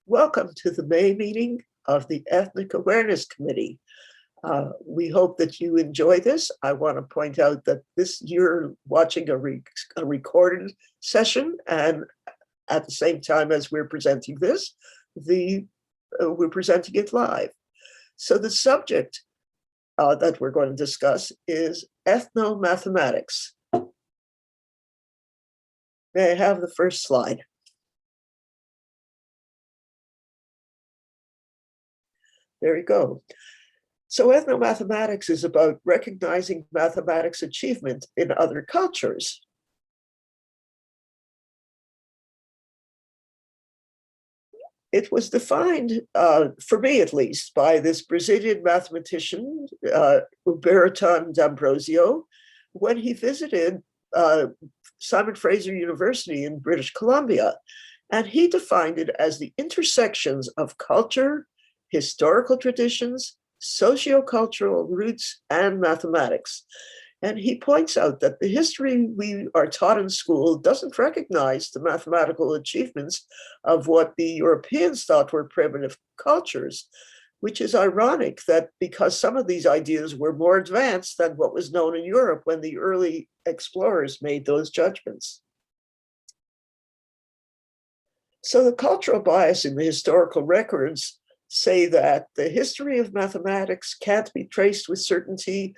Welcome to the May meeting of the Ethnic Awareness Committee. We hope that you enjoy this. I want to point out that you're watching a recorded session, and at the same time as we're presenting this, we're presenting it live. So the subject that we're going to discuss is ethnomathematics. May I have the first slide? There you go. So ethnomathematics is about recognizing mathematics achievement in other cultures. It was defined, for me at least, by this Brazilian mathematician, Uberton D'Ambrosio, when he visited Simon Fraser University in British Columbia. And he defined it as the intersections of culture, historical traditions, sociocultural roots, and mathematics. And he points out that the history we are taught in school doesn't recognize the mathematical achievements of what the Europeans thought were primitive cultures, which is ironic that because some of these ideas were more advanced than what was known in Europe when the early explorers made those judgments. So the cultural bias in the historical records say that the history of mathematics can't be traced with certainty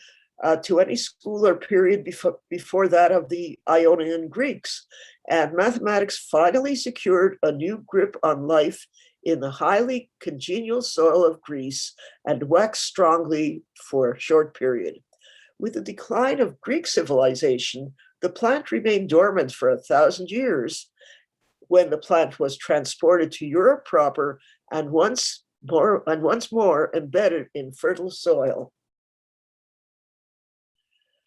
to any school or period before that of the Ionian Greeks. And mathematics finally secured a new grip on life in the highly congenial soil of Greece and waxed strongly for a short period. With the decline of Greek civilization, the plant remained dormant for 1,000 years when the plant was transported to Europe proper and once more embedded in fertile soil.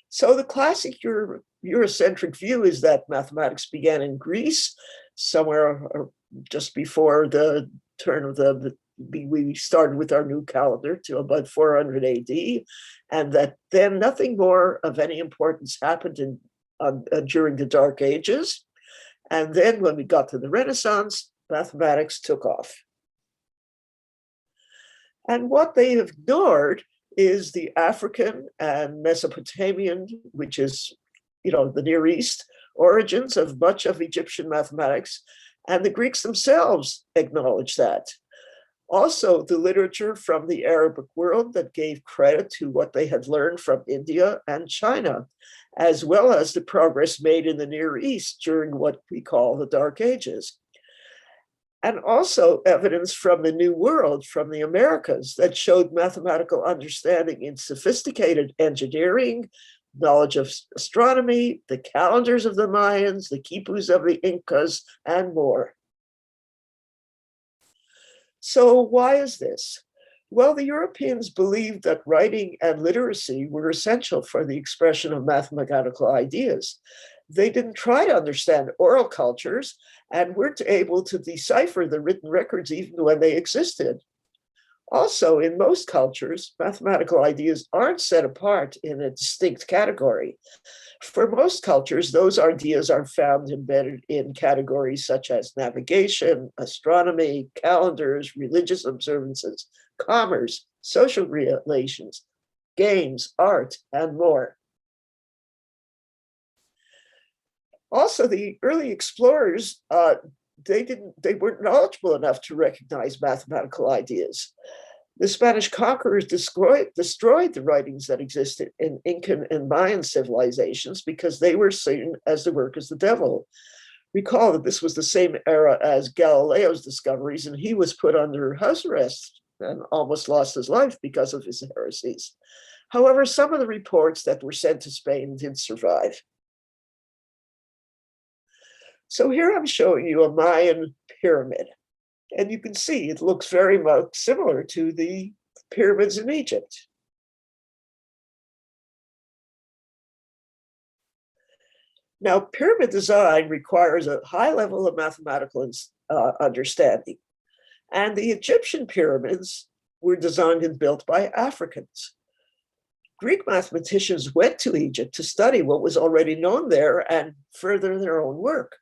So the classic Eurocentric view is that mathematics began in Greece, somewhere just before the turn of we started with our new calendar to about 400 AD, and that then nothing more of any importance happened during the Dark Ages. And then when we got to the Renaissance, mathematics took off. And what they have ignored is the African and Mesopotamian, which is, the Near East, origins of much of Egyptian mathematics, and the Greeks themselves acknowledge that. Also, the literature from the Arabic world that gave credit to what they had learned from India and China, as well as the progress made in the Near East during what we call the Dark Ages. And also evidence from the New World, from the Americas, that showed mathematical understanding in sophisticated engineering, knowledge of astronomy, the calendars of the Mayans, the quipus of the Incas, and more. So why is this? Well, the Europeans believed that writing and literacy were essential for the expression of mathematical ideas. They didn't try to understand oral cultures and weren't able to decipher the written records even when they existed. Also, in most cultures, mathematical ideas aren't set apart in a distinct category. For most cultures, those ideas are found embedded in categories such as navigation, astronomy, calendars, religious observances, commerce, social relations, games, art, and more. Also, the early explorers, they weren't knowledgeable enough to recognize mathematical ideas. The Spanish conquerors destroyed the writings that existed in Incan and Mayan civilizations because they were seen as the work of the devil. Recall that this was the same era as Galileo's discoveries, and he was put under house arrest and almost lost his life because of his heresies. However, some of the reports that were sent to Spain did survive. So here I'm showing you a Mayan pyramid. And you can see it looks very much similar to the pyramids in Egypt. Now, pyramid design requires a high level of mathematical understanding. And the Egyptian pyramids were designed and built by Africans. Greek mathematicians went to Egypt to study what was already known there and further their own work.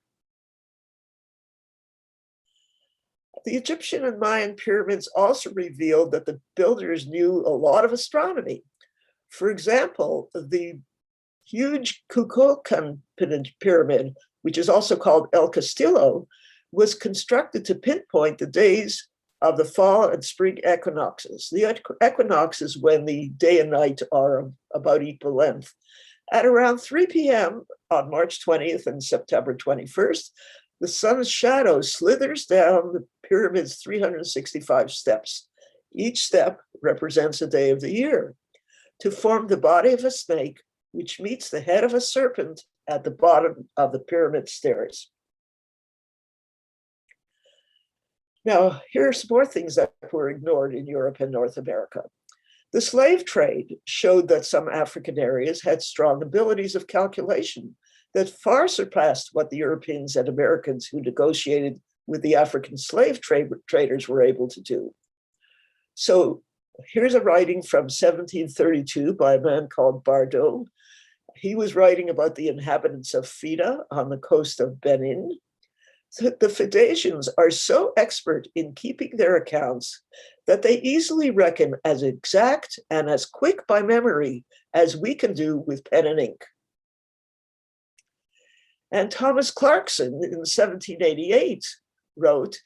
The Egyptian and Mayan pyramids also revealed that the builders knew a lot of astronomy. For example, the huge Kukulkan pyramid, which is also called El Castillo, was constructed to pinpoint the days of the fall and spring equinoxes. The equinox is when the day and night are about equal length. At around 3 p.m. on March 20th and September 21st, the sun's shadow slithers down the pyramid's 365 steps. Each step represents a day of the year, to form the body of a snake, which meets the head of a serpent at the bottom of the pyramid stairs. Now, here are some more things that were ignored in Europe and North America. The slave trade showed that some African areas had strong abilities of calculation that far surpassed what the Europeans and Americans who negotiated with the African slave traders were able to do. So here's a writing from 1732 by a man called Bardot. He was writing about the inhabitants of Fida on the coast of Benin. The Fidesians are so expert in keeping their accounts that they easily reckon as exact and as quick by memory as we can do with pen and ink. And Thomas Clarkson in 1788 wrote,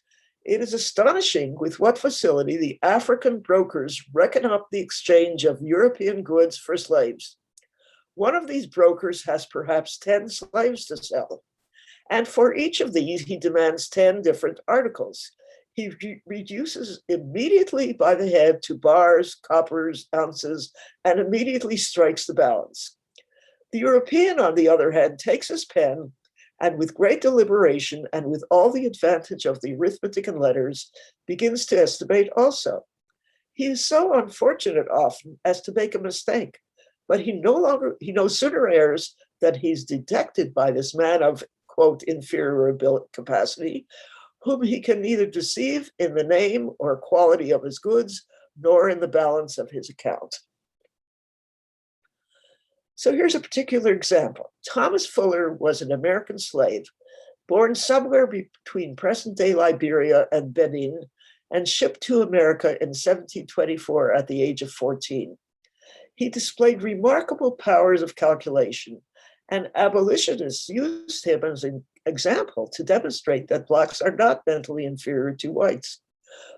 "It is astonishing with what facility the African brokers reckon up the exchange of European goods for slaves. One of these brokers has perhaps 10 slaves to sell. And for each of these, he demands 10 different articles. He reduces immediately by the head to bars, coppers, ounces, and immediately strikes the balance. The European, on the other hand, takes his pen and with great deliberation and with all the advantage of the arithmetic and letters, begins to estimate also. He is so unfortunate often as to make a mistake, but he no sooner errs that he's detected by this man of, quote, inferior capacity, whom he can neither deceive in the name or quality of his goods, nor in the balance of his account." So here's a particular example. Thomas Fuller was an American slave, born somewhere between present-day Liberia and Benin, and shipped to America in 1724 at the age of 14. He displayed remarkable powers of calculation, and abolitionists used him as an example to demonstrate that Blacks are not mentally inferior to whites.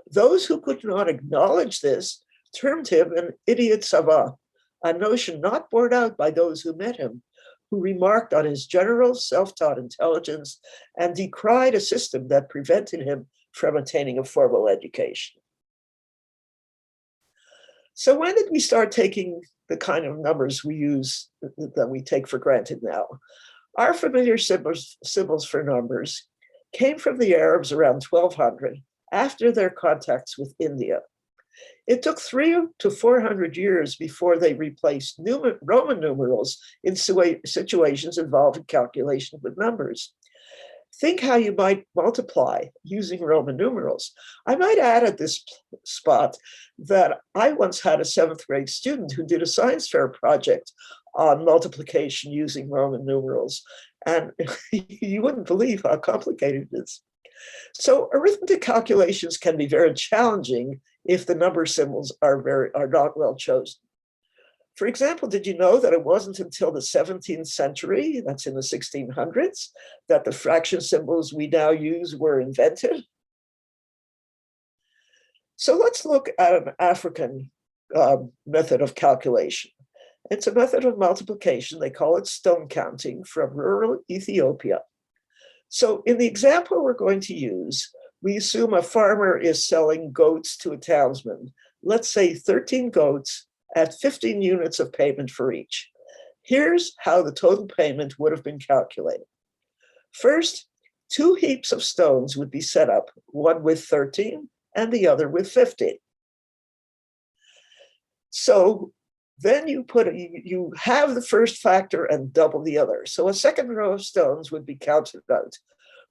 Those who could not acknowledge this termed him an idiot savant, a notion not borne out by those who met him, who remarked on his general self-taught intelligence and decried a system that prevented him from attaining a formal education. So when did we start taking the kind of numbers we use that we take for granted now? Our familiar symbols for numbers came from the Arabs around 1200 after their contacts with India. It took 300 to 400 years before they replaced Roman numerals in situations involving calculation with numbers. Think how you might multiply using Roman numerals. I might add at this spot that I once had a 7th grade student who did a science fair project on multiplication using Roman numerals. And you wouldn't believe how complicated it is. So arithmetic calculations can be very challenging if the number symbols are not well chosen. For example, did you know that it wasn't until the 17th century, that's in the 1600s, that the fraction symbols we now use were invented? So let's look at an African method of calculation. It's a method of multiplication. They call it stone counting, from rural Ethiopia. So in the example we're going to use, we assume a farmer is selling goats to a townsman. Let's say 13 goats at 15 units of payment for each. Here's how the total payment would have been calculated. First, 2 heaps of stones would be set up, one with 13 and the other with 15. So then you have the first factor and double the other. So a second row of stones would be counted out.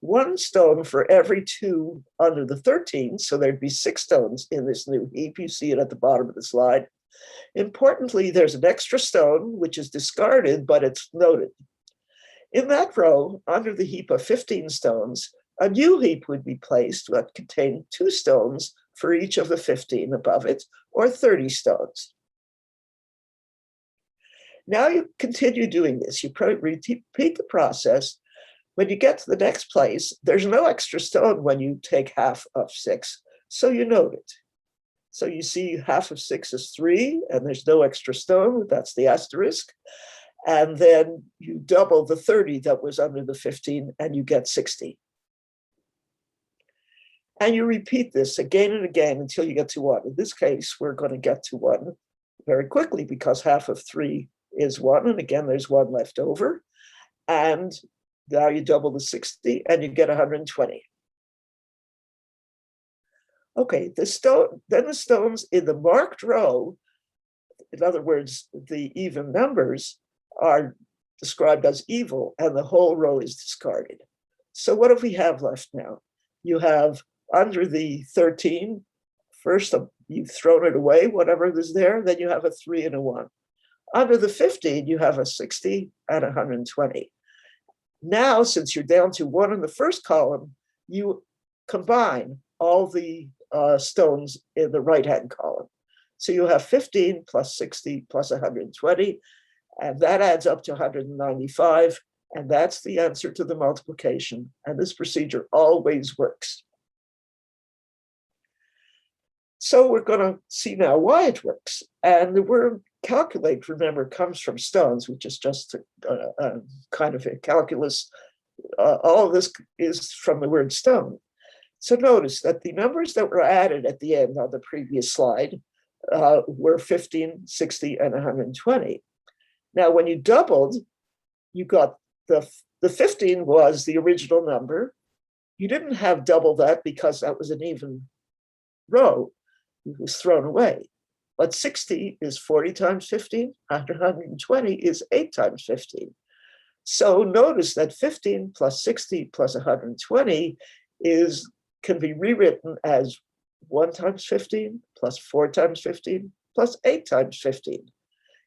1 stone for every 2 under the 13, so there'd be 6 stones in this new heap. You see it at the bottom of the slide. Importantly, there's an extra stone, which is discarded, but it's noted. In that row, under the heap of 15 stones, A new heap would be placed that contained 2 stones for each of the 15 above it, or 30 stones. Now you continue doing this. You repeat the process. When you get to the next place, there's no extra stone when you take half of 6, so you note it. So you see half of 6 is 3, and there's no extra stone. That's the asterisk. And then you double the 30 that was under the 15, and you get 60. And you repeat this again and again until you get to 1. In this case, we're going to get to 1 very quickly because half of 3 is 1. And again, there's 1 left over. And now you double the 60 and you get 120. Okay, then the stones in the marked row, in other words, the even numbers, are described as evil, and the whole row is discarded. So what do we have left now? You have under the 13, first you've thrown it away, whatever is there, then you have a 3 and a 1. Under the 15, you have a 60 and 120. Now, since you're down to 1 in the first column, you combine all the stones in the right-hand column. So you have 15 plus 60 plus 120, and that adds up to 195, and that's the answer to the multiplication. And this procedure always works. So we're going to see now why it works. And the word calculate, remember, comes from stones, which is just a kind of a calculus. All of this is from the word stone. So notice that the numbers that were added at the end on the previous slide were 15, 60, and 120. Now, when you doubled, you got the 15 was the original number. You didn't have double that because that was an even row. It was thrown away. But 60 is 40 times 15, and 120 is 8 times 15. So notice that 15 plus 60 plus 120 can be rewritten as 1 times 15 plus 4 times 15 plus 8 times 15.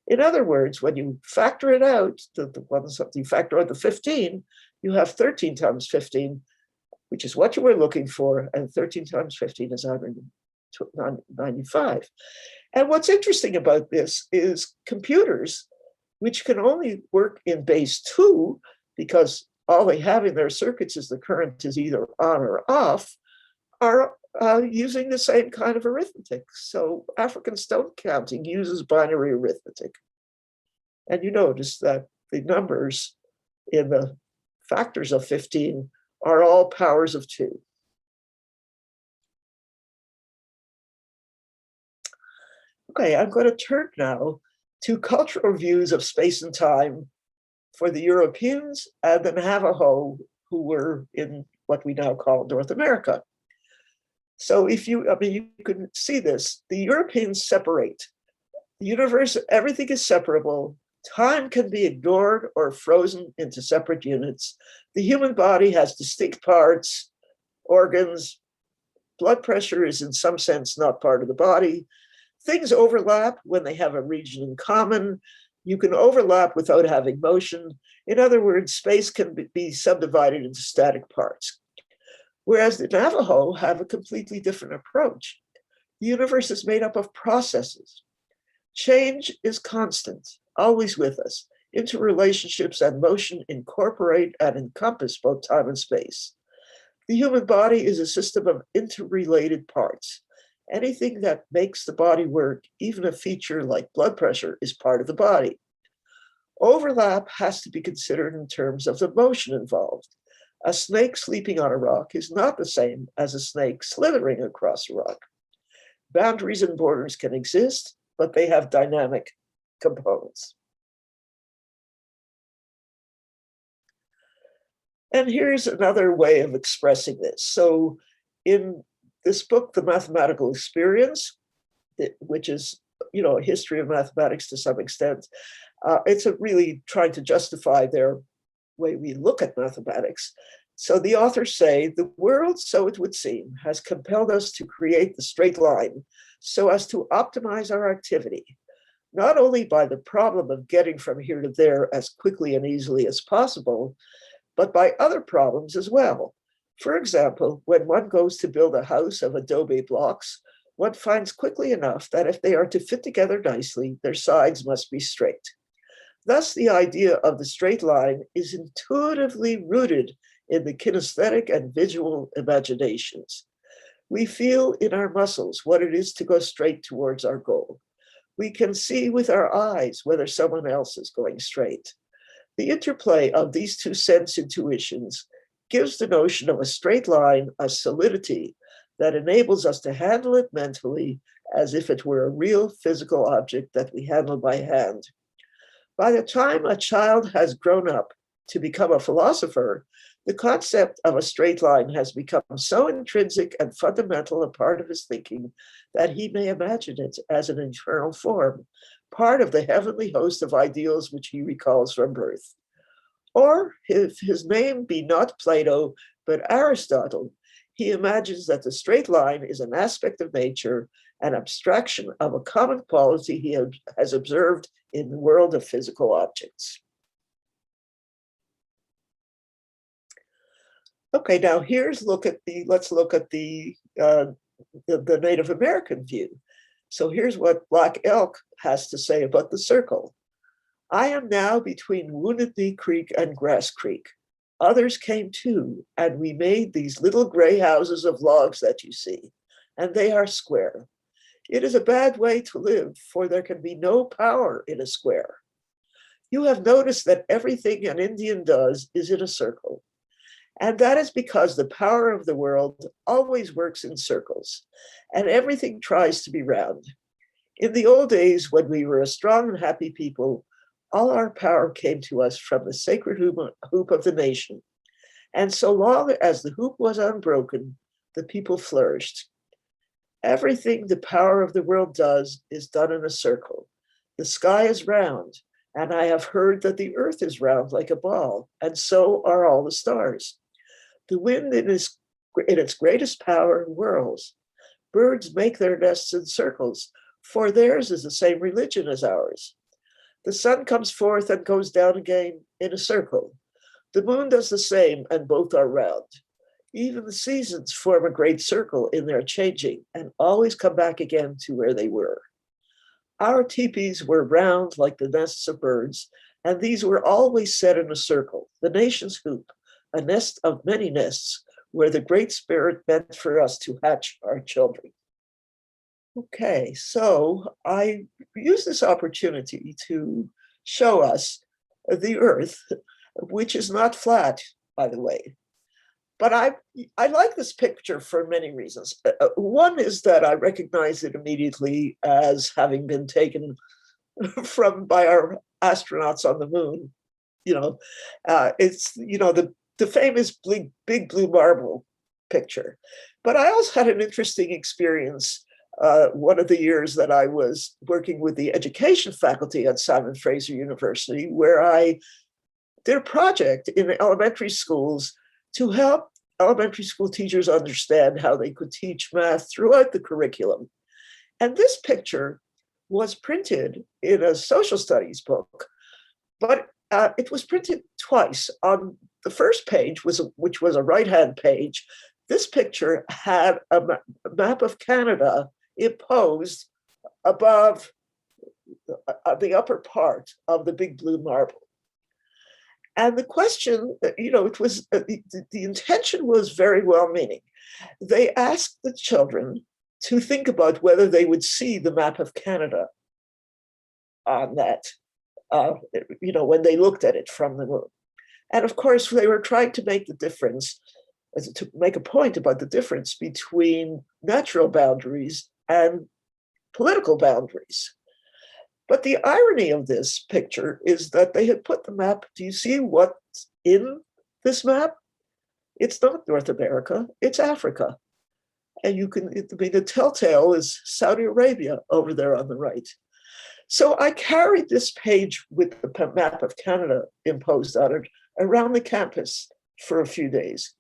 In other words, when you factor it out, the ones that you factor out the 15, you have 13 times 15, which is what you were looking for, and 13 times 15 is 195. And what's interesting about this is computers, which can only work in base 2, because all they have in their circuits is the current is either on or off, are using the same kind of arithmetic. So African stone counting uses binary arithmetic. And you notice that the numbers in the factors of 15 are all powers of 2. Okay, I'm going to turn now to cultural views of space and time for the Europeans and the Navajo, who were in what we now call North America. So you can see this. The Europeans separate. The universe, everything is separable. Time can be ignored or frozen into separate units. The human body has distinct parts, organs. Blood pressure is in some sense not part of the body. Things overlap when they have a region in common. You can overlap without having motion. In other words, space can be subdivided into static parts. Whereas the Navajo have a completely different approach. The universe is made up of processes. Change is constant, always with us. Interrelationships and motion incorporate and encompass both time and space. The human body is a system of interrelated parts. Anything that makes the body work, even a feature like blood pressure, is part of the body. Overlap has to be considered in terms of the motion involved. A snake sleeping on a rock is not the same as a snake slithering across a rock. Boundaries and borders can exist, but they have dynamic components. And here's another way of expressing this. So in this book, The Mathematical Experience, which is, a history of mathematics to some extent, it's really trying to justify their way we look at mathematics. So the authors say, the world, so it would seem, has compelled us to create the straight line so as to optimize our activity, not only by the problem of getting from here to there as quickly and easily as possible, but by other problems as well. For example, when one goes to build a house of adobe blocks, one finds quickly enough that if they are to fit together nicely, their sides must be straight. Thus, the idea of the straight line is intuitively rooted in the kinesthetic and visual imaginations. We feel in our muscles what it is to go straight towards our goal. We can see with our eyes whether someone else is going straight. The interplay of these two sense intuitions gives the notion of a straight line a solidity that enables us to handle it mentally as if it were a real physical object that we handle by hand. By the time a child has grown up to become a philosopher, the concept of a straight line has become so intrinsic and fundamental a part of his thinking that he may imagine it as an eternal form, part of the heavenly host of ideals which he recalls from birth. Or if his name be not Plato, but Aristotle, he imagines that the straight line is an aspect of nature, an abstraction of a common quality he has observed in the world of physical objects. Okay, now let's look at the Native American view. So here's what Black Elk has to say about the circle. I am now between Wounded Knee Creek and Grass Creek. Others came too, and we made these little gray houses of logs that you see, and they are square. It is a bad way to live, for there can be no power in a square. You have noticed that everything an Indian does is in a circle. And that is because the power of the world always works in circles, and everything tries to be round. In the old days, when we were a strong and happy people, all our power came to us from the sacred hoop of the nation. And so long as the hoop was unbroken, the people flourished. Everything the power of the world does is done in a circle. The sky is round, and I have heard that the earth is round like a ball, and so are all the stars. The wind in its greatest power whirls. Birds make their nests in circles, for theirs is the same religion as ours. The sun comes forth and goes down again in a circle. The moon does the same, and both are round. Even the seasons form a great circle in their changing and always come back again to where they were. Our teepees were round like the nests of birds, and these were always set in a circle, the nation's hoop, a nest of many nests, where the Great Spirit meant for us to hatch our children. Okay, so I use this opportunity to show us the Earth, which is not flat, by the way. But I like this picture for many reasons. One is that I recognize it immediately as having been taken by our astronauts on the moon. It's the famous big blue marble picture. But I also had an interesting experience one of the years that I was working with the education faculty at Simon Fraser University, where I did a project in elementary schools to help elementary school teachers understand how they could teach math throughout the curriculum. And this picture was printed in a social studies book, but it was printed twice. On the first page, which was a right-hand page, this picture had a map of Canada imposed above the upper part of the big blue marble. And the question, it was the intention was very well meaning. They asked the children to think about whether they would see the map of Canada on that, when they looked at it from the moon. And of course, they were trying to make the difference, to make a point about the difference between natural boundaries and political boundaries. But the irony of this picture is that they had put the map. Do you see what's in this map? It's not North America, it's Africa. And the telltale is Saudi Arabia over there on the right. So I carried this page with the map of Canada imposed on it around the campus for a few days.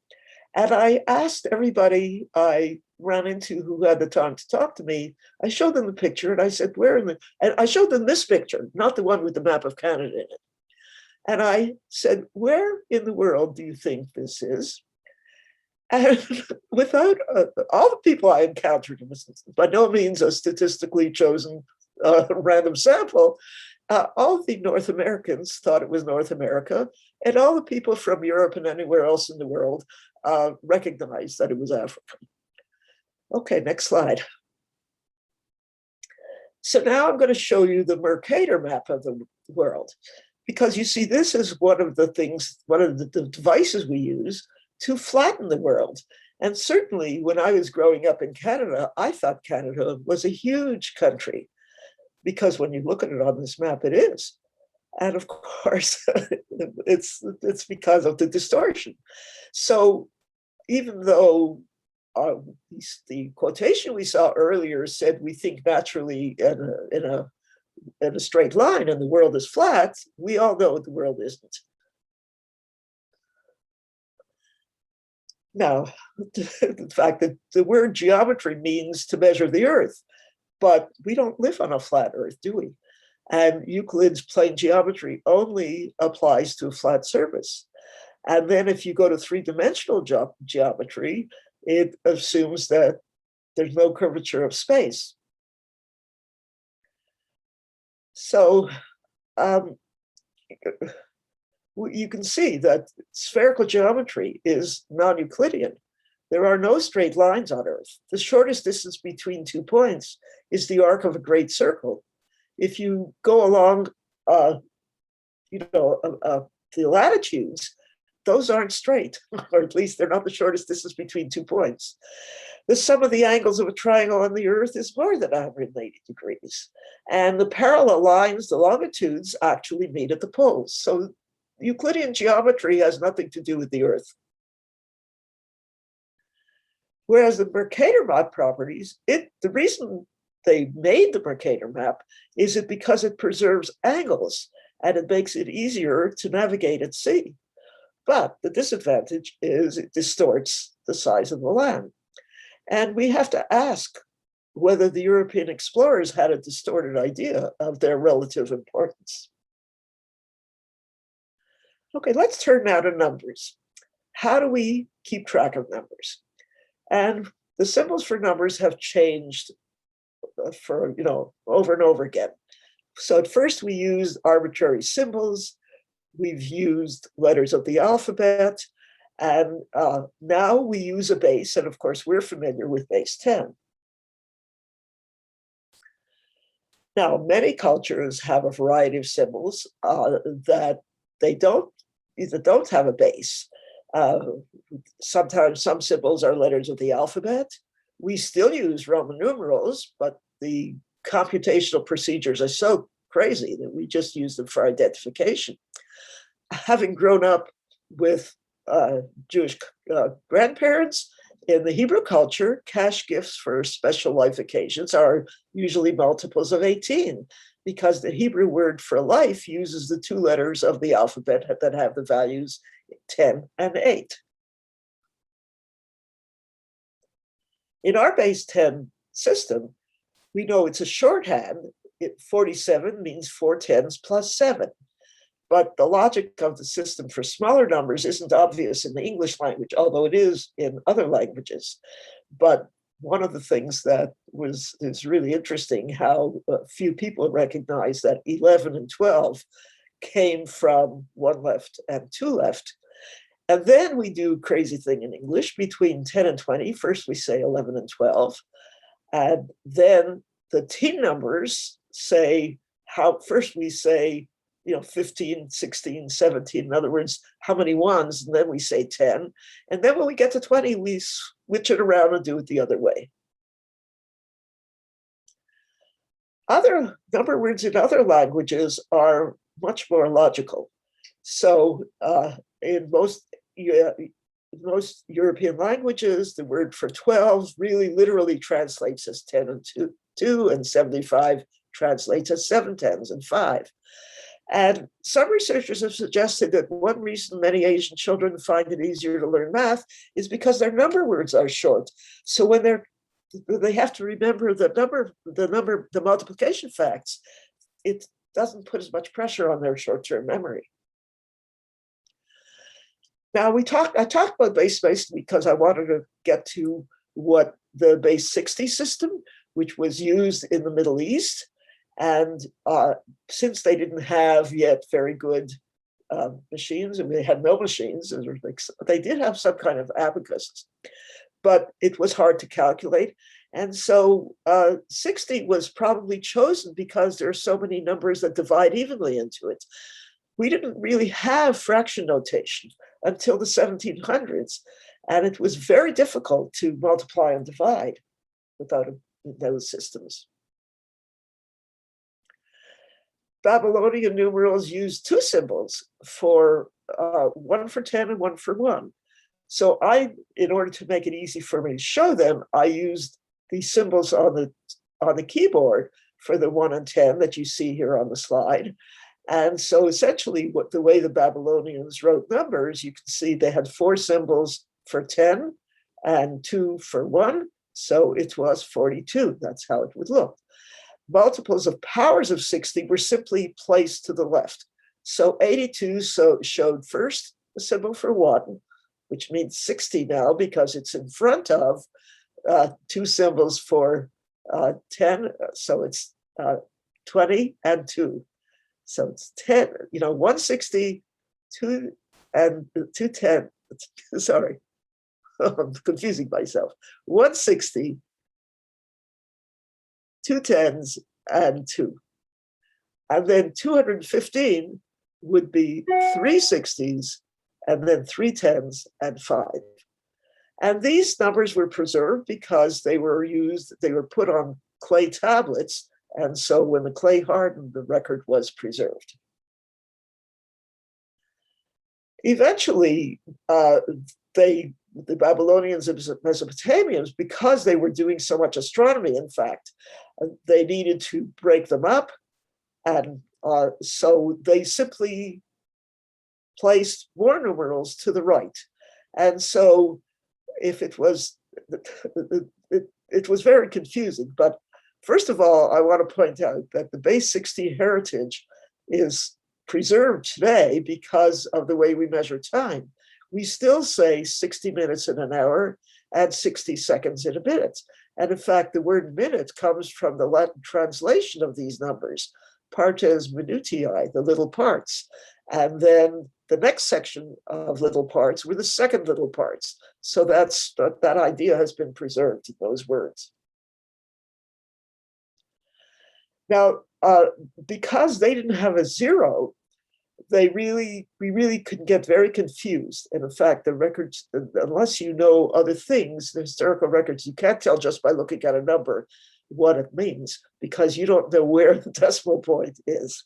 And I asked everybody I ran into who had the time to talk to me, I showed them the picture and I said, and I showed them this picture, not the one with the map of Canada in it. And I said, where in the world do you think this is? And without all the people I encountered, it was by no means a statistically chosen random sample. All of the North Americans thought it was North America, and all the people from Europe and anywhere else in the world recognized that it was Africa. Okay, next slide. So now I'm going to show you the Mercator map of the world, because you see, this is one of the things, one of the devices we use to flatten the world. And certainly when I was growing up in Canada, I thought Canada was a huge country, because when you look at it on this map, it is. And of course, it's because of the distortion. So even though the quotation we saw earlier said we think naturally in a straight line and the world is flat, we all know the world isn't. Now, the fact that the word geometry means to measure the earth, but we don't live on a flat earth, do we? And Euclid's plane geometry only applies to a flat surface. And then if you go to three-dimensional geometry, it assumes that there's no curvature of space. So you can see that spherical geometry is non-Euclidean. There are no straight lines on Earth. The shortest distance between 2 points is the arc of a great circle. If you go along, the latitudes, those aren't straight, or at least they're not the shortest distance between 2 points. The sum of the angles of a triangle on the Earth is more than 180 degrees. And the parallel lines, the longitudes, actually meet at the poles. So Euclidean geometry has nothing to do with the Earth. Whereas the Mercator map properties, the reason they made the Mercator map is because it preserves angles and it makes it easier to navigate at sea. But the disadvantage is it distorts the size of the land. And we have to ask whether the European explorers had a distorted idea of their relative importance. Okay, let's turn now to numbers. How do we keep track of numbers? And the symbols for numbers have changed for, over and over again. So at first we used arbitrary symbols. We've used letters of the alphabet. And now we use a base. And of course, we're familiar with base 10. Now, many cultures have a variety of symbols that they don't have a base. Sometimes some symbols are letters of the alphabet. We still use Roman numerals, but the computational procedures are so crazy that we just use them for identification. Having grown up with Jewish grandparents, in the Hebrew culture, cash gifts for special life occasions are usually multiples of 18, because the Hebrew word for life uses the 2 letters of the alphabet that have the values 10 and 8. In our base 10 system, we know it's a shorthand. 47 means 4 tens plus 7. But the logic of the system for smaller numbers isn't obvious in the English language, although it is in other languages. But one of the things that is really interesting, how few people recognize that 11 and 12 came from 1 left and 2 left. And then we do a crazy thing in English between 10 and 20. First we say 11 and 12. And then the teen numbers say first we say 15, 16, 17. In other words, how many ones? And then we say 10. And then when we get to 20, we switch it around and do it the other way. Other number words in other languages are much more logical. So in most European languages, the word for 12 really literally translates as 10 and 2, and 75 translates as 7 tens and 5. And some researchers have suggested that one reason many Asian children find it easier to learn math is because their number words are short. So when they have to remember the multiplication facts, it doesn't put as much pressure on their short-term memory. Now I talked about base because I wanted to get to what the base 60 system, which was used in the Middle East. And since they didn't have yet very good machines, and they had no machines, they did have some kind of abacus, but it was hard to calculate. And so 60 was probably chosen because there are so many numbers that divide evenly into it. We didn't really have fraction notation until the 1700s, and it was very difficult to multiply and divide without those systems. Babylonian numerals used two symbols for one for 10 and one for 1. So in order to make it easy for me to show them, I used the symbols on the keyboard for the 1 and 10 that you see here on the slide. And so essentially the way the Babylonians wrote numbers, you can see they had 4 symbols for 10 and 2 for 1. So it was 42. That's how it would look. Multiples of powers of 60 were simply placed to the left. So 82 showed first the symbol for 1, which means 60 now because it's in front of 2 symbols for 10. So it's 20 and 2. So it's 10, 160, 2 and 210. Sorry, I'm confusing myself. 160, 2 10s, and 2. And then 215 would be 3 60s, and then 3 10s and 5. And these numbers were preserved because they were put on clay tablets. And so when the clay hardened, the record was preserved. Eventually, the Babylonians and Mesopotamians, because they were doing so much astronomy, in fact, they needed to break them up. And so they simply placed more numerals to the right. And so it was very confusing. But first of all, I want to point out that the base 60 heritage is preserved today because of the way we measure time. We still say 60 minutes in an hour and 60 seconds in a minute. And in fact, the word minute comes from the Latin translation of these numbers, partes minutiae, the little parts. And then the next section of little parts were the second little parts. So that idea has been preserved in those words. Now, because they didn't have a zero, we really could get very confused. And in fact, the records, unless you know other things, the historical records, you can't tell just by looking at a number what it means because you don't know where the decimal point is.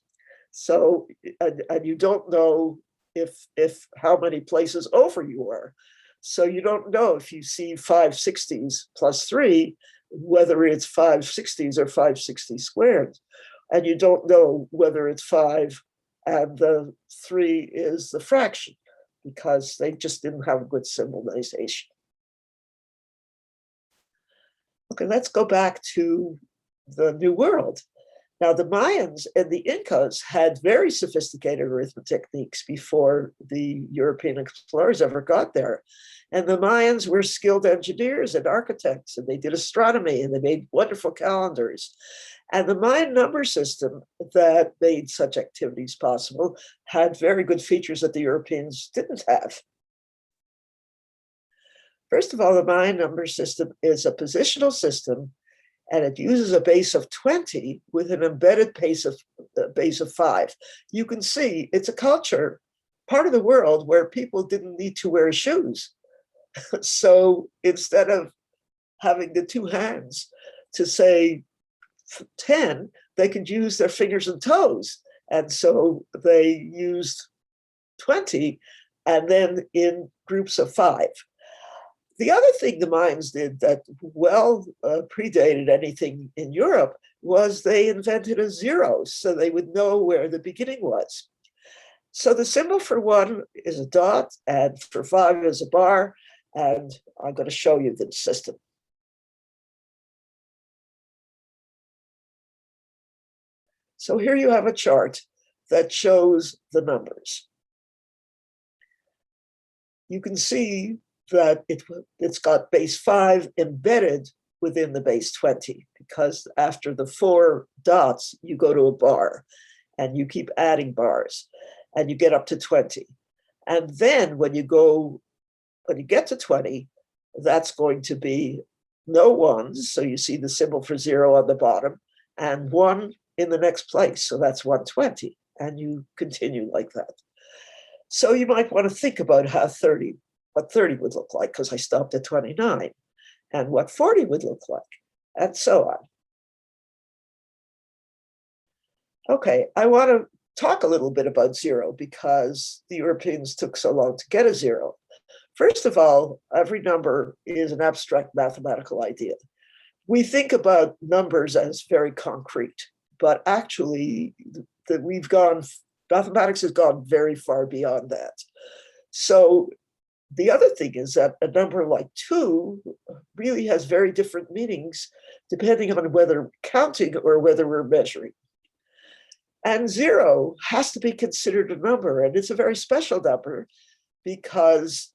So, and you don't know if how many places over you are. So you don't know if you see 5 60s plus 3, whether it's 5 60s or 5 60 squared. And you don't know whether it's 5 and the 3 is the fraction because they just didn't have a good symbolization. Okay, let's go back to the New World. Now, the Mayans and the Incas had very sophisticated arithmetic techniques before the European explorers ever got there. And the Mayans were skilled engineers and architects, and they did astronomy, and they made wonderful calendars. And the Mayan number system that made such activities possible had very good features that the Europeans didn't have. First of all, the Mayan number system is a positional system, and it uses a base of 20 with an embedded base of 5. You can see it's a culture, part of the world where people didn't need to wear shoes. So instead of having the 2 hands to say 10, they could use their fingers and toes. And so they used 20 and then in groups of 5. The other thing the Mayans did that predated anything in Europe was they invented a 0 so they would know where the beginning was. So the symbol for 1 is a dot and for 5 is a bar. And I'm going to show you the system. So here you have a chart that shows the numbers. you can see that it's got base 5 embedded within the base 20, because after the 4 dots, you go to a bar and you keep adding bars and you get up to 20. And then when you get to 20, that's going to be no ones. So you see the symbol for 0 on the bottom and 1 in the next place. So that's 120. And you continue like that. So you might want to think about what 30 would look like, because I stopped at 29, and what 40 would look like, and so on. Okay, I want to talk a little bit about 0 because the Europeans took so long to get a 0. First of all, every number is an abstract mathematical idea. We think about numbers as very concrete, but actually mathematics has gone very far beyond that. So the other thing is that a number like 2 really has very different meanings depending on whether we're counting or whether we're measuring. And 0 has to be considered a number, and it's a very special number because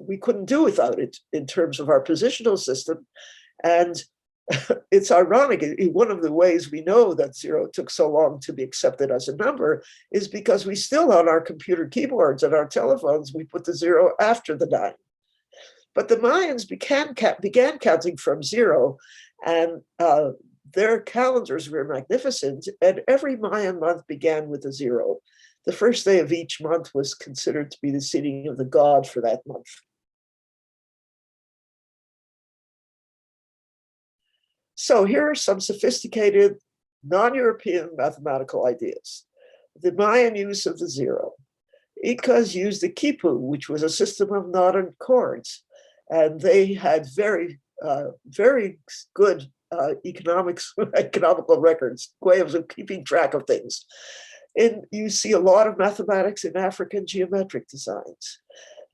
we couldn't do without it in terms of our positional system. And it's ironic. One of the ways we know that 0 took so long to be accepted as a number is because we still, on our computer keyboards and our telephones, we put the 0 after the 9. But the Mayans began counting from 0, and their calendars were magnificent, and every Mayan month began with a 0. The first day of each month was considered to be the seating of the god for that month. So here are some sophisticated non-European mathematical ideas. The Mayan use of the 0. Incas used the quipu, which was a system of knotted chords, and they had very good economical records, ways of keeping track of things. And you see a lot of mathematics in African geometric designs.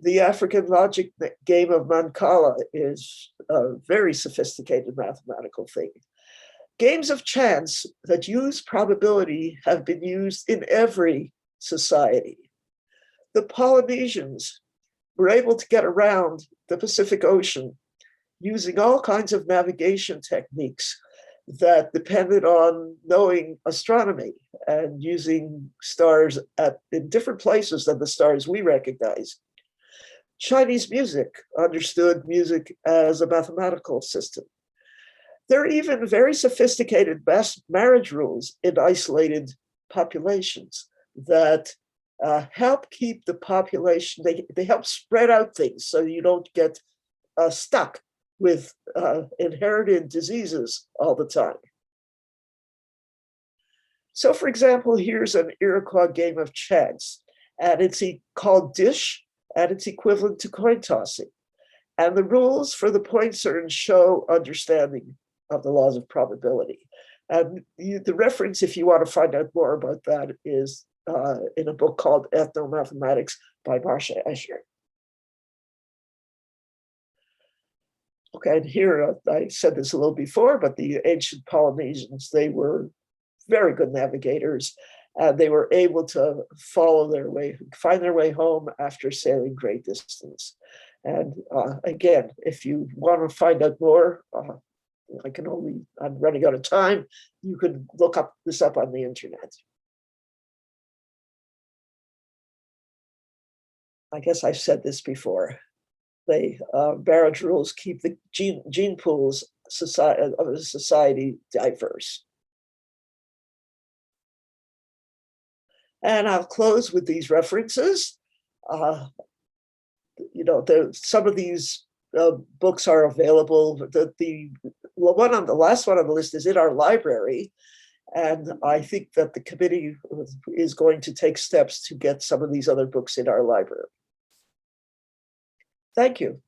The African logic game of Mancala is a very sophisticated mathematical thing. Games of chance that use probability have been used in every society. The Polynesians were able to get around the Pacific Ocean using all kinds of navigation techniques that depended on knowing astronomy and using stars in different places than the stars we recognize. Chinese music understood music as a mathematical system. There are even very sophisticated marriage rules in isolated populations that help keep the population, they help spread out things so you don't get stuck with inherited diseases all the time. So for example, here's an Iroquois game of chance, and it's called dish, and it's equivalent to coin tossing. And the rules for the points are in show understanding of the laws of probability. And the reference, if you want to find out more about that, is in a book called Ethnomathematics by Marcia Escher. Okay, and here I said this a little before, but the ancient Polynesians, they were very good navigators, and they were able to find their way home after sailing great distance. And again, if you want to find out more, I'm running out of time. You could look this up on the internet. I guess I've said this before. Marriage rules keep the gene pools of a society diverse. And I'll close with these references. Some of these books are available. The last one on the list is in our library. And I think that the committee is going to take steps to get some of these other books in our library. Thank you.